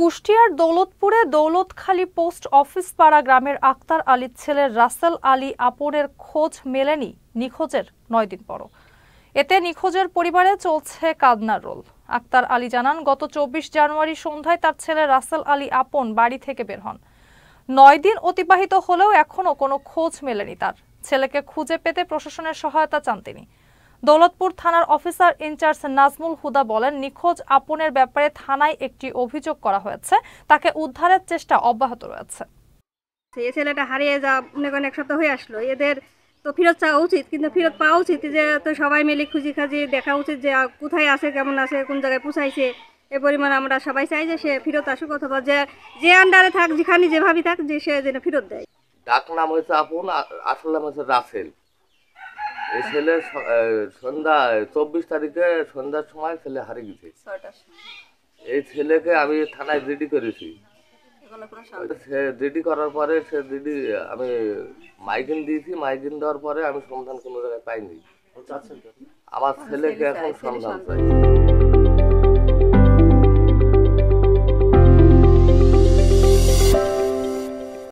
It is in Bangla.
কুষ্টিয়ার দৌলতপুরে দৌলতখালী পোস্ট অফিস পাড়া গ্রামের আক্তার আলীর ছেলে রাসেল আলী আপনের খোঁজ মেলেনি নিখোঁজের ৯ দিন পরও। এতে নিখোঁজের পরিবারে চলছে কান্নার রোল। আক্তার আলী জানান, গত ২৪ জানুয়ারি সন্ধ্যায় তার ছেলে রাসেল আলী আপন বাড়ি থেকে বের হন। ৯ দিন অতিবাহিত হলেও এখনো কোনো খোঁজ মেলেনি তার। ছেলেকে খুঁজে পেতে প্রশাসনের সহায়তা চান তিনি। দৌলতপুর থানার অফিসার ইনচার্জ নাজমুল হুদা বলেন, নিখোঁজ আপনের ব্যাপারে থানায় একটি অভিযোগ করা হয়েছে, তাকে উদ্ধারের চেষ্টা অব্যাহত রয়েছে। এই ছেলেটা হারিয়ে মনে করেন এক সপ্তাহ হয়ে আসলো, এদের তো ফেরত চাওয়া উচিত, কিন্তু ফেরত পাওয়া উচিত যে তো সবাই মিলে খুঁজি দেখা উচিত যে কোথায় আছে, কেমন আছে, কোন জায়গায় পৌঁছাইছে। এ পরিমাণ আমরা সবাই চাই যে সে ফেরত আসুক, অথবা যে আন্ডারে থাক, যেখানে যেভাবে থাক, যে সে যেন ফেরত দেয়। ডাক নাম হয়েছে আপন, আসল নাম হচ্ছে রাসেল। এই ছেলে সন্ধ্যা ২৪ তারিখে সন্ধ্যার সময় ছেলে হারিয়ে গেছে। এই ছেলেকে আমি থানায় রেডি করেছি। সে রেডি করার পরে আমি মাইকিন দিয়েছি। মাইকিন দেওয়ার পরে আমি সন্ধান কোনো জায়গায় পাইনি। আমার ছেলেকে এখন সন্ধান চাই।